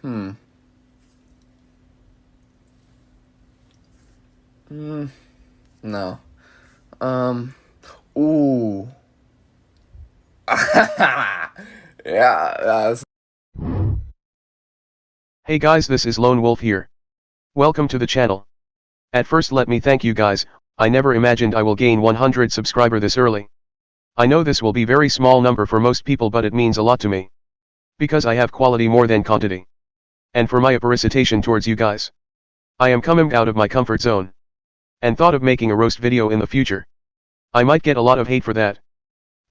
Hmm. No. Um. Ooh. Yeah. That's... Hey guys, this is Lone Wolf here. Welcome to the channel. At first let me thank you guys. I never imagined I will gain 100 subscriber this early. I know this will be very small number for most people, but it means a lot to me. Because I have quality more than quantity. And for my appreciation towards you guys. I am coming out of my comfort zone. And thought of making a roast video in the future. I might get a lot of hate for that.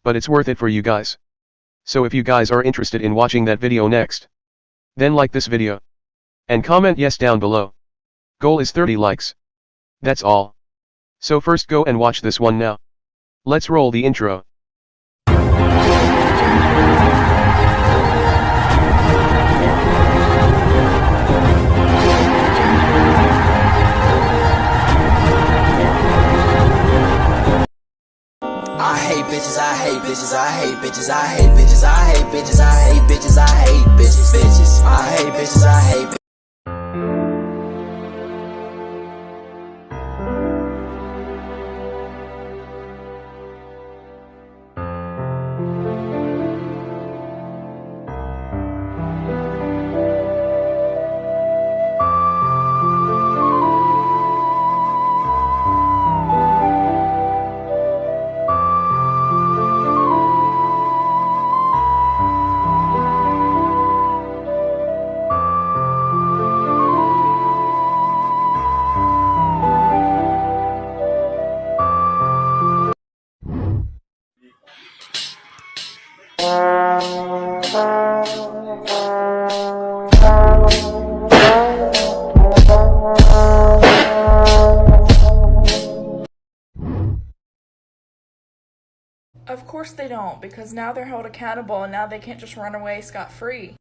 But it's worth it for you guys. So if you guys are interested in watching that video next, then like this video. And comment yes down below. Goal is 30 likes. That's all. So first go and watch this one now. Let's roll the intro. I hate bitches, I hate bitches, I hate bitches, I hate bitches, I hate bitches, I hate bitches, I hate bitches, bitches. I hate bitches, I hate bitches. Of course they don't, because now they're held accountable and now they can't just run away scot-free.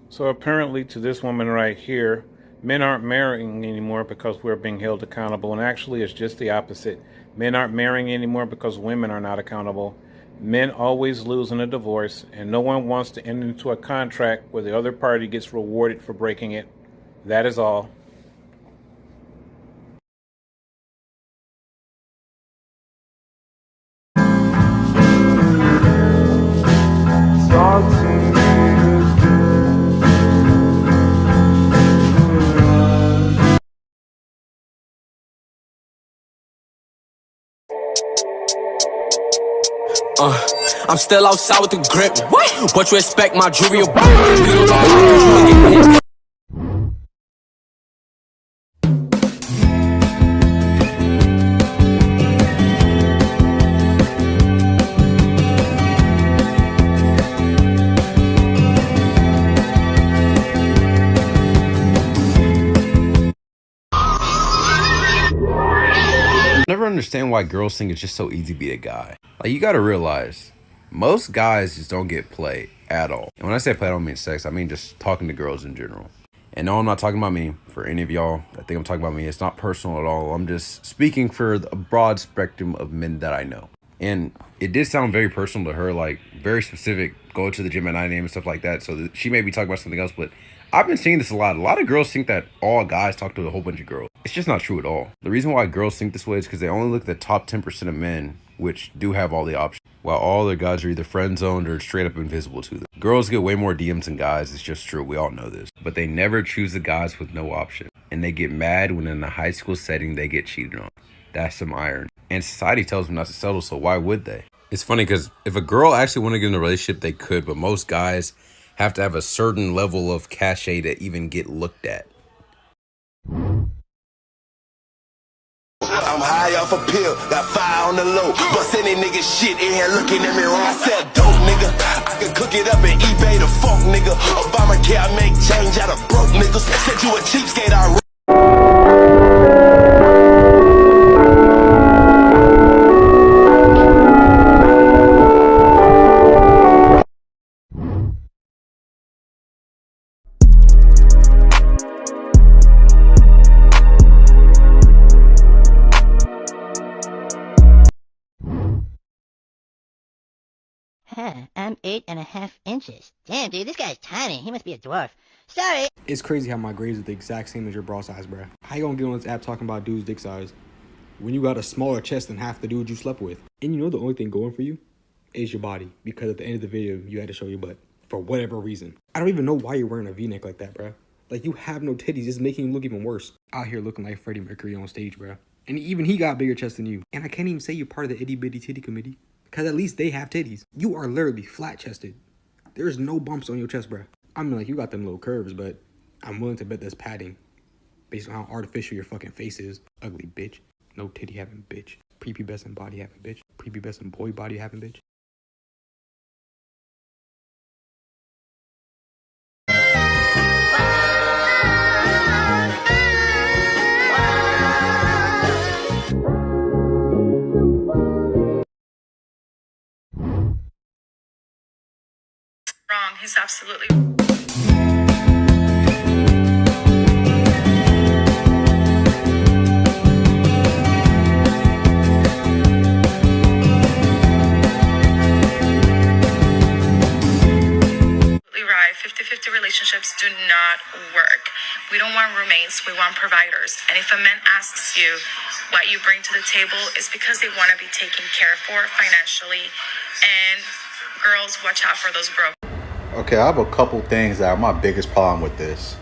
So apparently to this woman right here, men aren't marrying anymore because we're being held accountable, and actually it's just the opposite. Men aren't marrying anymore because women are not accountable. Men always lose in a divorce, and no one wants to enter into a contract where the other party gets rewarded for breaking it. That is all. I'm still outside with the grip. What you expect, my jewelry? Never understand why girls think it's just so easy to be a guy. Like, you gotta realize, most guys just don't get play at all. And when I say play, I don't mean sex, I mean just talking to girls in general. And no, I'm not talking about me. For any of y'all that think I'm talking about me, it's not personal at all. I'm just speaking for a broad spectrum of men that I know. And it did sound very personal to her, like very specific, go to the gym at 9 a.m. and stuff like that. So she may be talking about something else, but I've been seeing this a lot. A lot of girls think that all guys talk to a whole bunch of girls. It's just not true at all. The reason why girls think this way is because they only look at the top 10% of men, which do have all the options, while all their guys are either friend zoned or straight up invisible to them. Girls get way more DMs than guys. It's just true. We all know this. But they never choose the guys with no option. And they get mad when in a high school setting they get cheated on. That's some iron. And society tells them not to settle, so why would they? It's funny because if a girl actually wanted to get in a relationship, they could, but most guys have to have a certain level of cachet to even get looked at. I'm high off a pill, got fire on the low. Bust any nigga shit in here looking at me wrong. I said dope nigga, I can cook it up and eBay the fuck nigga. Obamacare, I make change out of broke niggas. Said you a cheapskate, I Yeah, I'm 8.5 inches. Damn, dude, this guy's tiny. He must be a dwarf. Sorry. It's crazy how my grades are the exact same as your bra size, bruh. How you gonna get on this app talking about dudes' dick size when you got a smaller chest than half the dudes you slept with? And you know the only thing going for you is your body, because at the end of the video, you had to show your butt. For whatever reason. I don't even know why you're wearing a v-neck like that, bruh. Like, you have no titties. It's making you look even worse. Out here looking like Freddie Mercury on stage, bruh. And even he got bigger chest than you. And I can't even say you're part of the itty bitty titty committee, because at least they have titties. You are literally flat chested. There's no bumps on your chest, bruh. I mean, like, you got them little curves, but I'm willing to bet that's padding based on how artificial your fucking face is. Ugly bitch. No titty having bitch. Prepubescent body having bitch. Prepubescent boy body having bitch. Wrong. He's absolutely right. 50-50 relationships do not work. We don't want roommates. We want providers. And if a man asks you what you bring to the table, it's because they want to be taken care for financially. And girls, watch out for those broke. Okay, I have a couple things that are my biggest problem with this.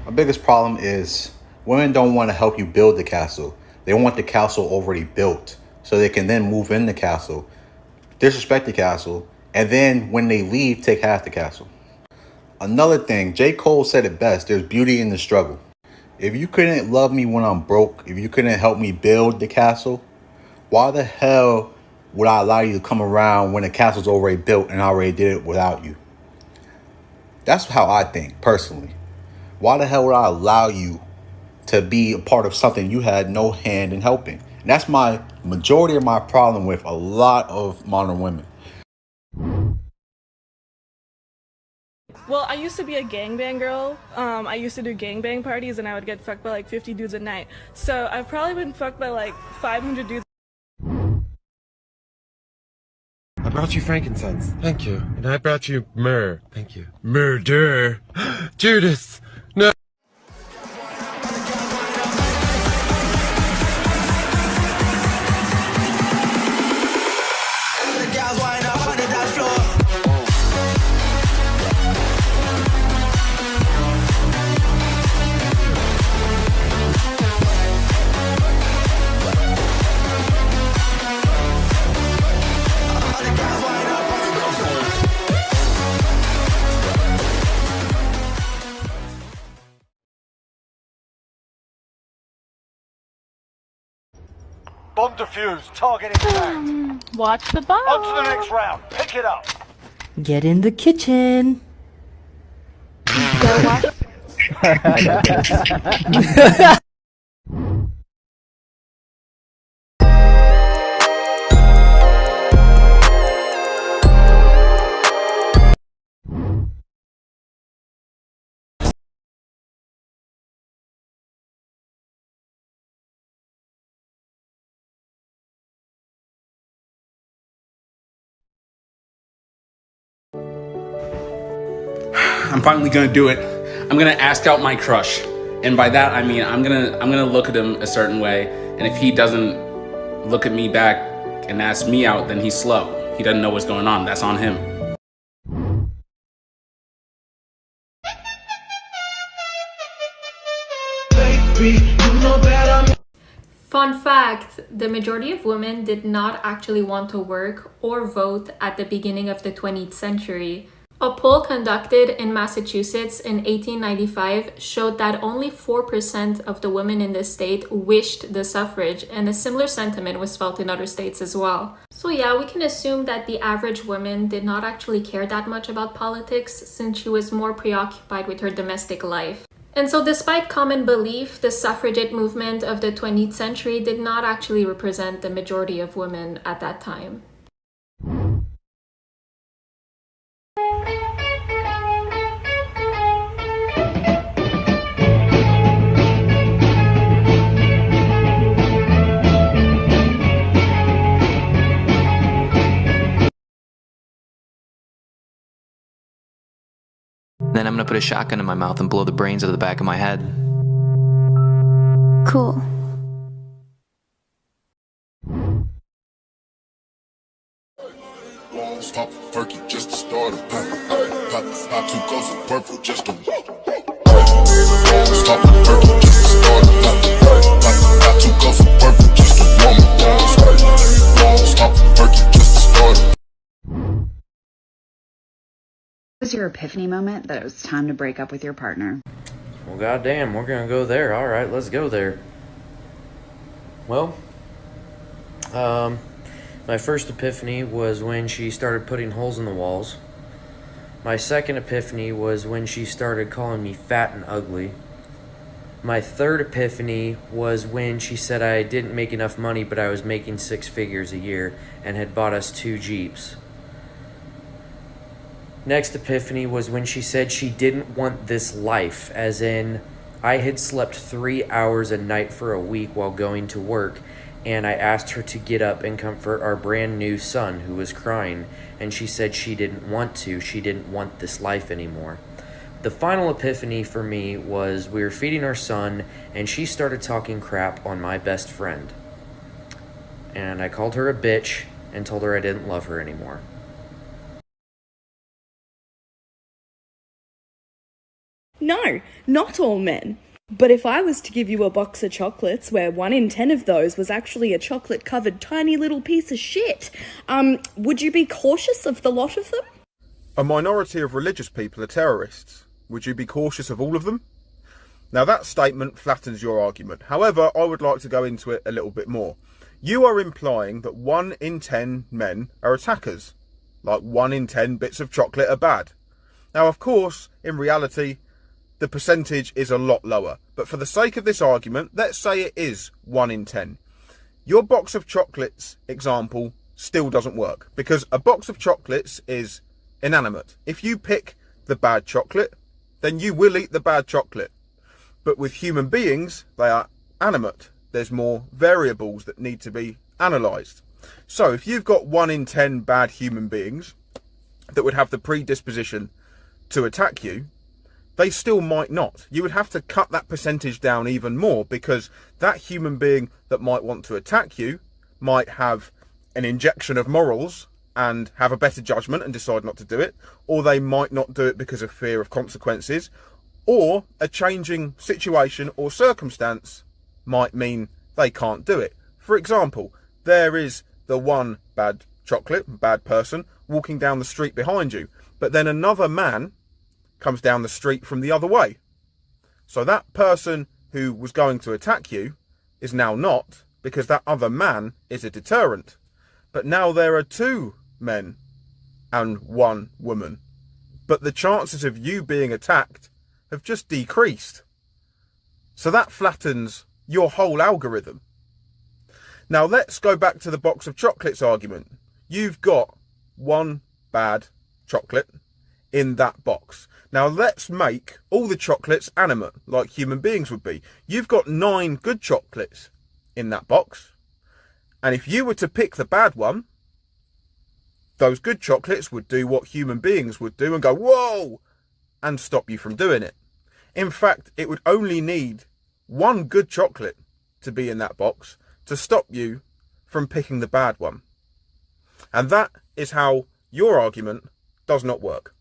My biggest problem is women don't want to help you build the castle. They want the castle already built so they can then move in the castle, disrespect the castle, and then when they leave, take half the castle. Another thing, J. Cole said it best, there's beauty in the struggle. If you couldn't love me when I'm broke, if you couldn't help me build the castle, why the hell would I allow you to come around when the castle's already built and I already did it without you? That's how I think, personally. Why the hell would I allow you to be a part of something you had no hand in helping? And that's my majority of my problem with a lot of modern women. Well, I used to be a gangbang girl. I used to do gangbang parties and I would get fucked by like 50 dudes at night. So I've probably been fucked by like 500 dudes. I brought you frankincense. Thank you. And I brought you myrrh. Thank you. Murder. Judas. No. Bomb defused. Target intact. Watch the bomb. On to the next round. Pick it up. Get in the kitchen. Go watch. I'm finally gonna do it. I'm gonna ask out my crush. And by that I mean I'm gonna look at him a certain way, and if he doesn't look at me back and ask me out, then he's slow. He doesn't know what's going on. That's on him. Fun fact, the majority of women did not actually want to work or vote at the beginning of the 20th century. A poll conducted in Massachusetts in 1895 showed that only 4% of the women in the state wished the suffrage, and a similar sentiment was felt in other states as well. So yeah, we can assume that the average woman did not actually care that much about politics, since she was more preoccupied with her domestic life. And so despite common belief, the suffragette movement of the 20th century did not actually represent the majority of women at that time. Then I'm gonna put a shotgun in my mouth and blow the brains out of the back of my head. Cool. Pop perky just to start a pop 2 cups of purple just to pop perky just to start a pop 2 cups of purple just to warm up. Pop perky just to start a. What was your epiphany moment that it was time to break up with your partner? Well, goddamn, we're gonna go there. All right, let's go there. Well, my first epiphany was when she started putting holes in the walls. My second epiphany was when she started calling me fat and ugly. My third epiphany was when she said I didn't make enough money, but I was making 6 figures a year and had bought us 2 Jeeps. Next epiphany was when she said she didn't want this life, as in I had slept 3 hours a night for a week while going to work, and I asked her to get up and comfort our brand new son who was crying, and she said she didn't want to. She didn't want this life anymore. The final epiphany for me was we were feeding our son, and she started talking crap on my best friend. And I called her a bitch and told her I didn't love her anymore. No, not all men. But if I was to give you a box of chocolates where 1 in 10 of those was actually a chocolate-covered tiny little piece of shit, would you be cautious of the lot of them? A minority of religious people are terrorists. Would you be cautious of all of them? Now that statement flattens your argument. However, I would like to go into it a little bit more. You are implying that 1 in 10 men are attackers. Like 1 in 10 bits of chocolate are bad. Now, of course, in reality, the percentage is a lot lower. But for the sake of this argument, let's say it is 1 in 10. Your box of chocolates example still doesn't work, because a box of chocolates is inanimate. If you pick the bad chocolate, then you will eat the bad chocolate. But with human beings, they are animate. There's more variables that need to be analysed. So if you've got 1 in 10 bad human beings that would have the predisposition to attack you, they still might not. You would have to cut that percentage down even more, because that human being that might want to attack you might have an injection of morals and have a better judgment and decide not to do it, or they might not do it because of fear of consequences, or a changing situation or circumstance might mean they can't do it. For example, there is the one bad chocolate, bad person, walking down the street behind you, but then another man comes down the street from the other way. So that person who was going to attack you is now not, because that other man is a deterrent. But now there are 2 men and 1 woman, but the chances of you being attacked have just decreased. So that flattens your whole algorithm. Now let's go back to the box of chocolates argument. You've got 1 bad chocolate in that box. Now let's make all the chocolates animate, like human beings would be. You've got 9 good chocolates in that box. And if you were to pick the bad one, those good chocolates would do what human beings would do and go, whoa, and stop you from doing it. In fact, it would only need 1 good chocolate to be in that box to stop you from picking the bad one. And that is how your argument does not work.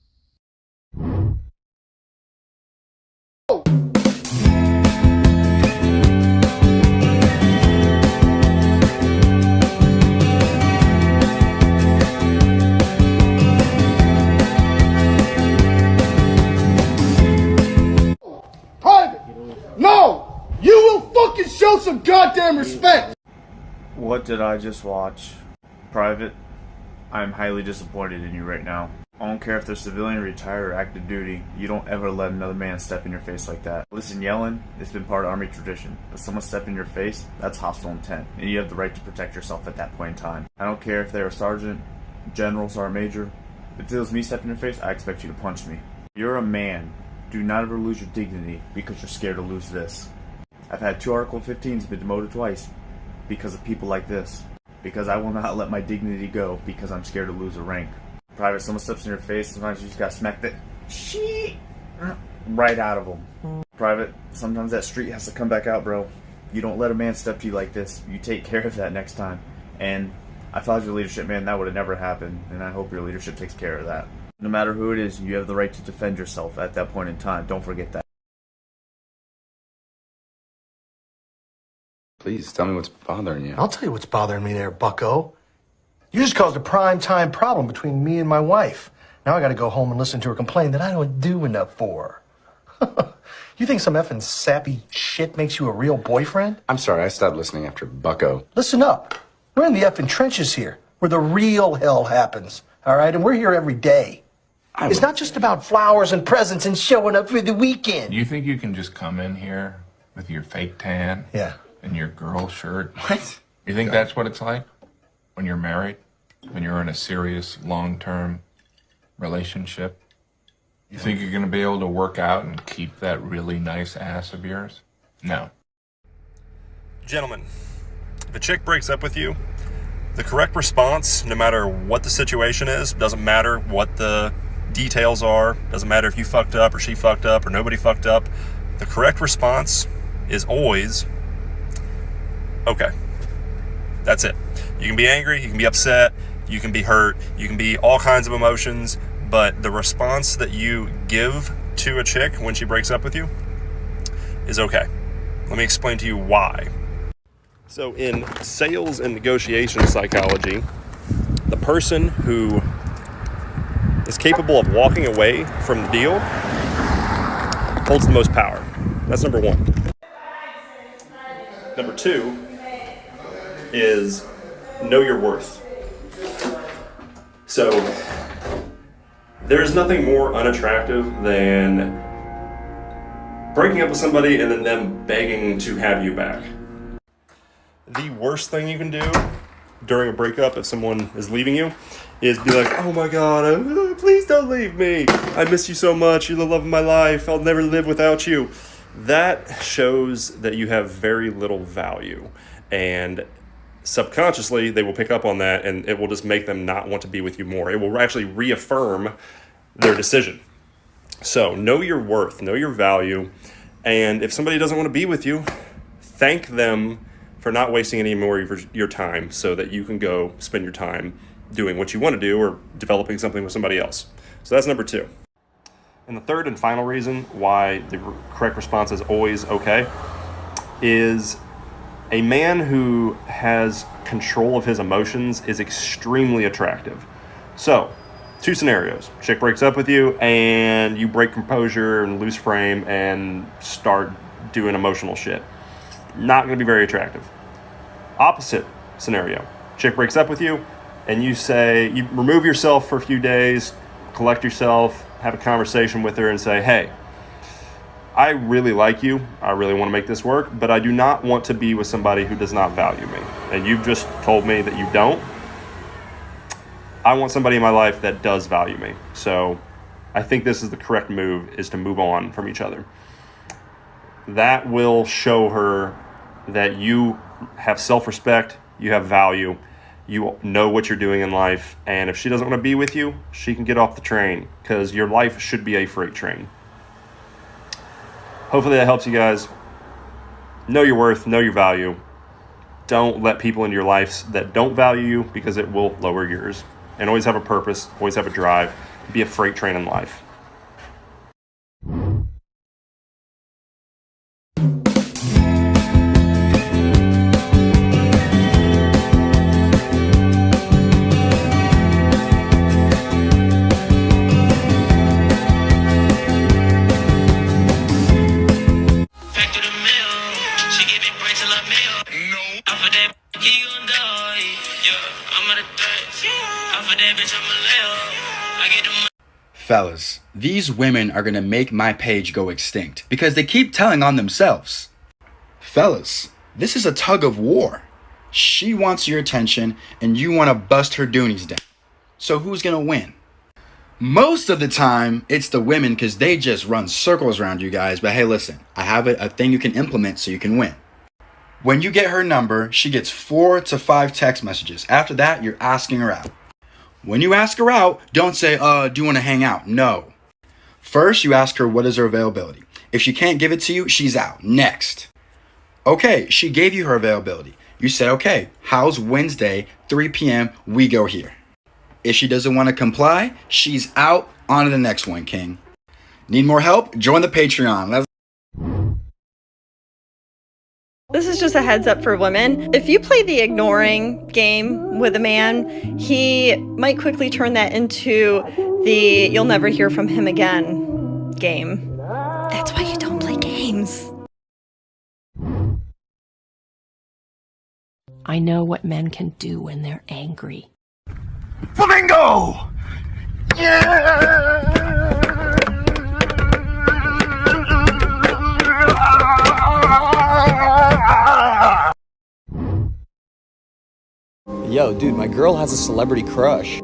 No! You will fucking show some goddamn respect! What did I just watch? Private, I am highly disappointed in you right now. I don't care if they're civilian, retired, or active duty. You don't ever let another man step in your face like that. Listen, yelling, it's been part of Army tradition. But someone step in your face, that's hostile intent. And you have the right to protect yourself at that point in time. I don't care if they're a sergeant, general, sergeant major. If it was me stepping in your face, I expect you to punch me. You're a man. Do not ever lose your dignity because you're scared to lose this. I've had 2 Article 15s been demoted twice because of people like this. Because I will not let my dignity go because I'm scared to lose a rank. Private, someone steps in your face, sometimes you just gotta smack that shit right out of them. Private, sometimes that street has to come back out, bro. You don't let a man step to you like this. You take care of that next time. And if I was your leadership, man, that would have never happened. And I hope your leadership takes care of that. No matter who it is, you have the right to defend yourself at that point in time. Don't forget that. Please tell me what's bothering you. I'll tell you what's bothering me there, bucko. You just caused a prime time problem between me and my wife. Now I gotta go home and listen to her complain that I don't do enough for her. You think some effing sappy shit makes you a real boyfriend? I'm sorry, I stopped listening after Bucko. Listen up. We're in the effing trenches here, where the real hell happens, all right? And we're here every day. It's not just about flowers and presents and showing up for the weekend. You think you can just come in here with your fake tan? Yeah. And your girl shirt? What? You think that's what it's like when you're married? When you're in a serious, long-term relationship? You think you're going to be able to work out and keep that really nice ass of yours? No. Gentlemen, if a chick breaks up with you, the correct response, no matter what the situation is, doesn't matter what the details are, doesn't matter if you fucked up or she fucked up or nobody fucked up, the correct response is always, okay. That's it. You can be angry, you can be upset, you can be hurt, you can be all kinds of emotions, but the response that you give to a chick when she breaks up with you is okay. Let me explain to you why. So in sales and negotiation psychology, the person who is capable of walking away from the deal holds the most power. That's number one. Number two is know your worth. So there's nothing more unattractive than breaking up with somebody and then them begging to have you back. The worst thing you can do during a breakup if someone is leaving you is be like, oh my god, please don't leave me. I miss you so much. You're the love of my life. I'll never live without you. That shows that you have very little value. And subconsciously, they will pick up on that and it will just make them not want to be with you more. It will actually reaffirm their decision. So know your worth, know your value. And if somebody doesn't want to be with you, thank them for not wasting any more of your time so that you can go spend your time doing what you want to do or developing something with somebody else. So that's number two. And the third and final reason why the correct response is always okay is a man who has control of his emotions is extremely attractive. So, two scenarios. Chick breaks up with you and you break composure and lose frame and start doing emotional shit. Not going to be very attractive. Opposite scenario. Chick breaks up with you and you say, you remove yourself for a few days, collect yourself, have a conversation with her and say, hey, I really like you. I really want to make this work, but I do not want to be with somebody who does not value me. And you've just told me that you don't. I want somebody in my life that does value me. So I think this is the correct move, is to move on from each other. That will show her that you have self-respect, you have value, you know what you're doing in life, and if she doesn't want to be with you, she can get off the train, because your life should be a freight train. Hopefully that helps you guys. Know your worth, know your value. Don't let people in your lives that don't value you, because it will lower yours. And always have a purpose, always have a drive. Be a freight train in life. Fellas, these women are gonna make my page go extinct because they keep telling on themselves. Fellas, this is a tug of war. She wants your attention and you wanna bust her doonies down. So who's gonna win? Most of the time, it's the women because they just run circles around you guys. But hey, listen, I have a thing you can implement so you can win. When you get her number, she gets 4 to 5 text messages. After that, you're asking her out. When you ask her out, don't say, do you want to hang out? No. First, you ask her what is her availability. If she can't give it to you, she's out. Next. Okay, she gave you her availability. You said, okay, how's Wednesday, 3 p.m., we go here. If she doesn't want to comply, she's out. On to the next one, King. Need more help? Join the Patreon. This is just a heads up for women. If you play the ignoring game with a man, he might quickly turn that into the you'll never hear from him again game. That's why you don't play games. I know what men can do when they're angry. Flamingo! Yo, dude, my girl has a celebrity crush.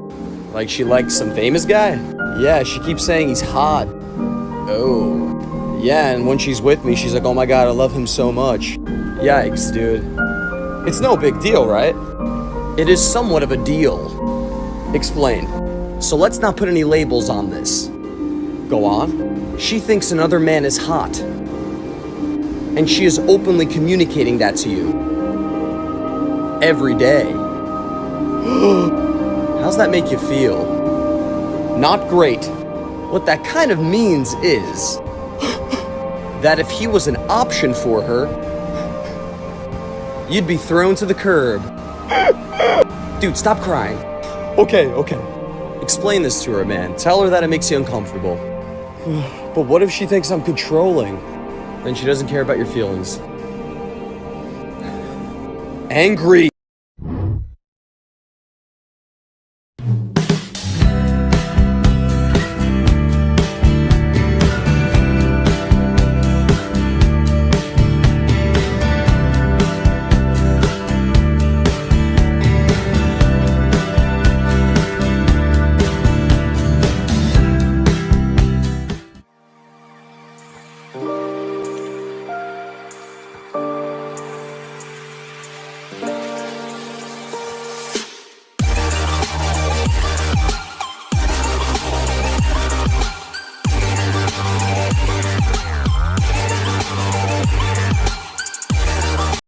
Like, she likes some famous guy? Yeah, she keeps saying he's hot. Oh. Yeah, and when she's with me, she's like, oh my god, I love him so much. Yikes, dude. It's no big deal, right? It is somewhat of a deal. Explain. So let's not put any labels on this. Go on. She thinks another man is hot. And she is openly communicating that to you. Every day. How's that make you feel? Not great. What that kind of means is that if he was an option for her, you'd be thrown to the curb. Dude, stop crying. Okay. Explain this to her, man. Tell her that it makes you uncomfortable. But what if she thinks I'm controlling? Then she doesn't care about your feelings. Angry.